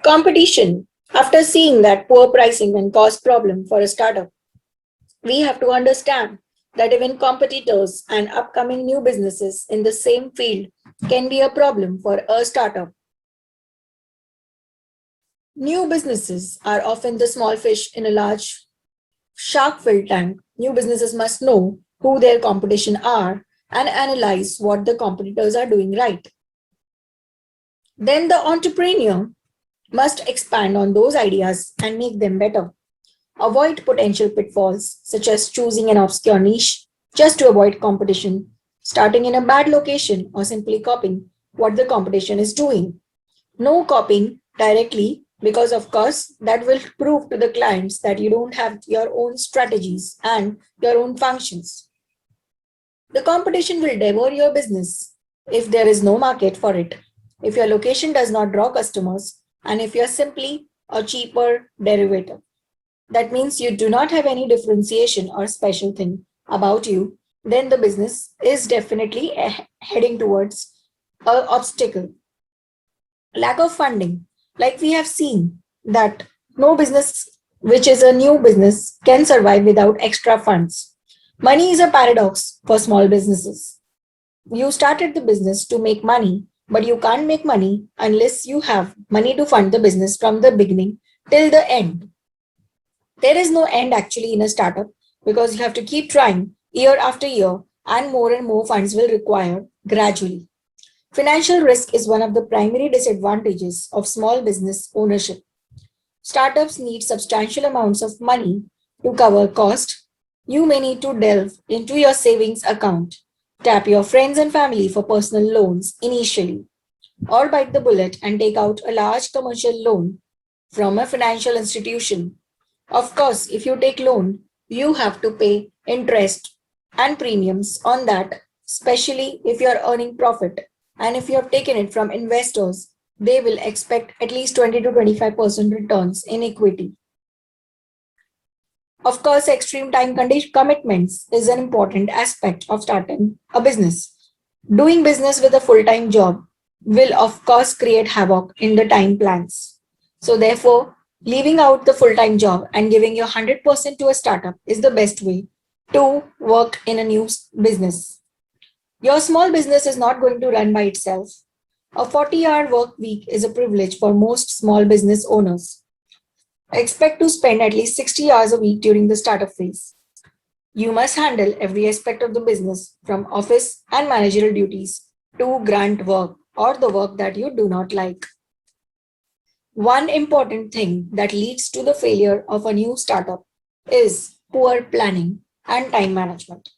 Competition. After seeing that poor pricing and cost problem for a startup, we have to understand that even competitors and upcoming new businesses in the same field can be a problem for a startup. New businesses are often the small fish in a large shark filled tank. New businesses must know who their competition are and analyze what the competitors are doing right. Then the entrepreneur must expand on those ideas and make them better. Avoid potential pitfalls such as choosing an obscure niche just to avoid competition, starting in a bad location, or simply copying what the competition is doing. No copying directly because, of course, that will prove to the clients that you don't have your own strategies and your own functions. The competition will devour your business if there is no market for it, if your location does not draw customers, and if you're simply a cheaper derivative. That means you do not have any differentiation or special thing about you, then the business is definitely heading towards an obstacle. Lack of funding. Like we have seen that no business which is a new business can survive without extra funds. Money is a paradox for small businesses. You started the business to make money, but you can't make money unless you have money to fund the business from the beginning till the end. There is no end actually in a startup because you have to keep trying year after year and more funds will require gradually. Financial risk is one of the primary disadvantages of small business ownership. Startups need substantial amounts of money to cover cost. You may need to delve into your savings account, tap your friends and family for personal loans initially, or bite the bullet and take out a large commercial loan from a financial institution. Of course, if you take loan, you have to pay interest and premiums on that, especially if you are earning profit. And if you have taken it from investors, they will expect at least 20 to 25% returns in equity. Of course, extreme time commitments is an important aspect of starting a business. Doing business with a full-time job will, of course, create havoc in the time plans. So, therefore, leaving out the full-time job and giving your 100% to a startup is the best way to work in a new business. Your small business is not going to run by itself. A 40-hour work week is a privilege for most small business owners. Expect to spend at least 60 hours a week during the startup phase. You must handle every aspect of the business from office and managerial duties to grunt work or the work that you do not like. One important thing that leads to the failure of a new startup is poor planning and time management.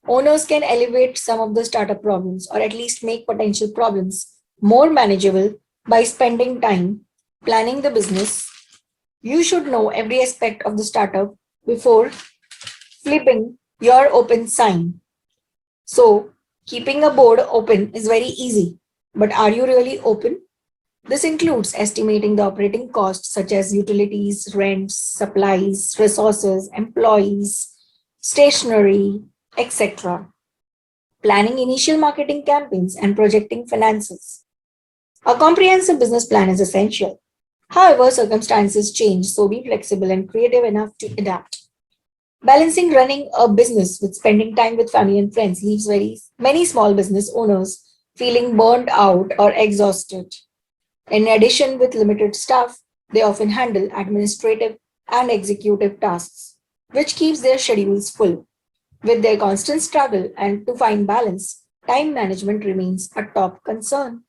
Owners can elevate some of the startup problems or at least make potential problems more manageable by spending time planning the business. You should know every aspect of the startup before flipping your open sign. So, keeping a board open is very easy, but are you really open? This includes estimating the operating costs such as utilities, rents, supplies, resources, employees, stationery, etc. Planning initial marketing campaigns and projecting finances. A comprehensive business plan is essential. However, circumstances change, so be flexible and creative enough to adapt. Balancing running a business with spending time with family and friends leaves many small business owners feeling burned out or exhausted. In addition, with limited staff, they often handle administrative and executive tasks, which keeps their schedules full. With their constant struggle and to find balance, time management remains a top concern.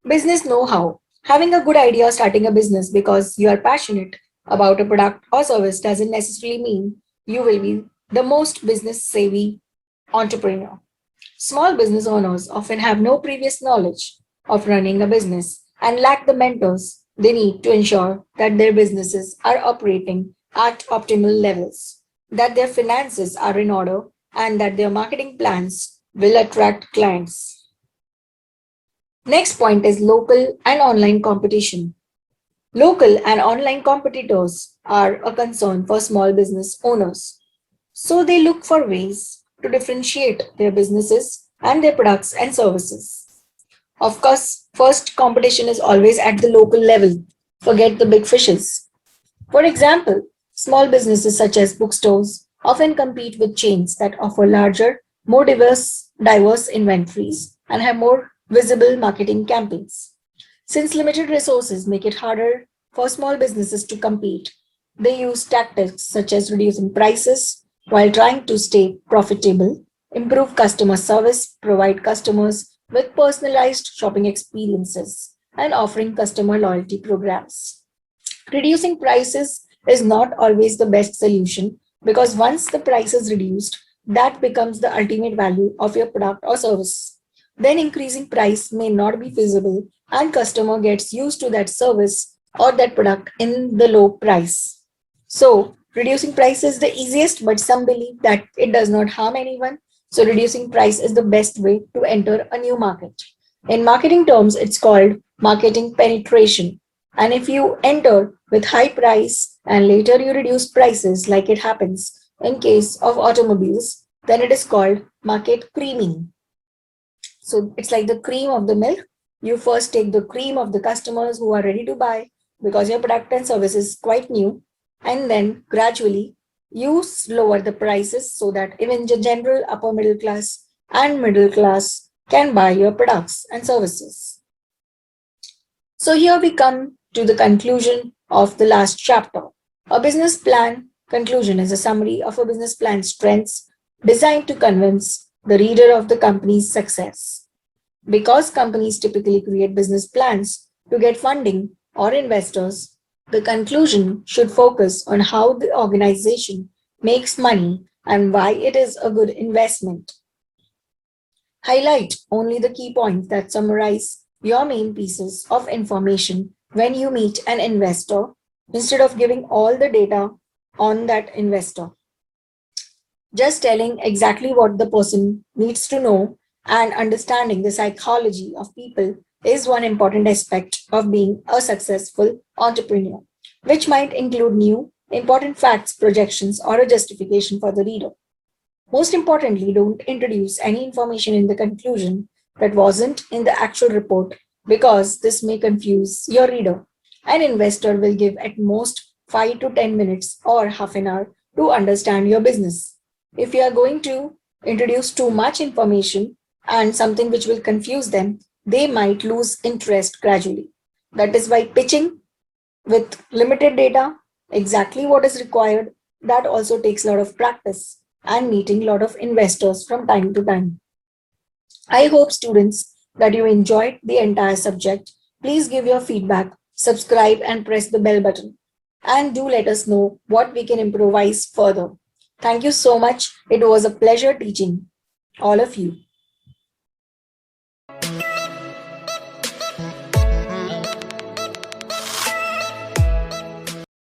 Business know-how. Having a good idea starting a business because you are passionate about a product or service doesn't necessarily mean you will be the most business savvy entrepreneur. Small business owners often have no previous knowledge of running a business and lack the mentors they need to ensure that their businesses are operating at optimal levels, that their finances are in order, and that their marketing plans will attract clients. Next point is local and online competition. Local and online competitors are a concern for small business owners. So they look for ways to differentiate their businesses and their products and services. Of course, first competition is always at the local level. Forget the big fishes. For example, small businesses such as bookstores often compete with chains that offer larger, more diverse inventories and have more visible marketing campaigns. Since limited resources make it harder for small businesses to compete, they use tactics such as reducing prices while trying to stay profitable, improve customer service, provide customers with personalized shopping experiences, and offering customer loyalty programs. Reducing prices is not always the best solution because once the price is reduced, that becomes the ultimate value of your product or service. Then increasing price may not be feasible and customer gets used to that service or that product in the low price. So reducing price is the easiest, but some believe that it does not harm anyone. So reducing price is the best way to enter a new market. In marketing terms, it's called marketing penetration. And if you enter with high price and later you reduce prices like it happens in case of automobiles, then it is called market creaming. So it's like the cream of the milk. You first take the cream of the customers who are ready to buy because your product and service is quite new, and then gradually you lower the prices so that even the general upper middle class and middle class can buy your products and services. So here we come to the conclusion of the last chapter. A business plan conclusion is a summary of a business plan's strengths designed to convince the reader of the company's success. Because companies typically create business plans to get funding or investors, the conclusion should focus on how the organization makes money and why it is a good investment. Highlight only the key points that summarize your main pieces of information when you meet an investor instead of giving all the data on that investor. Just telling exactly what the person needs to know and understanding the psychology of people is one important aspect of being a successful entrepreneur, which might include new, important facts, projections, or a justification for the reader. Most importantly, don't introduce any information in the conclusion that wasn't in the actual report because this may confuse your reader. An investor will give at most 5 to 10 minutes or half an hour to understand your business. If you are going to introduce too much information and something which will confuse them, they might lose interest gradually. That is why pitching with limited data, exactly what is required, that also takes a lot of practice and meeting a lot of investors from time to time. I hope students that you enjoyed the entire subject. Please give your feedback, subscribe and press the bell button. And do let us know what we can improvise further. Thank you so much. It was a pleasure teaching all of you.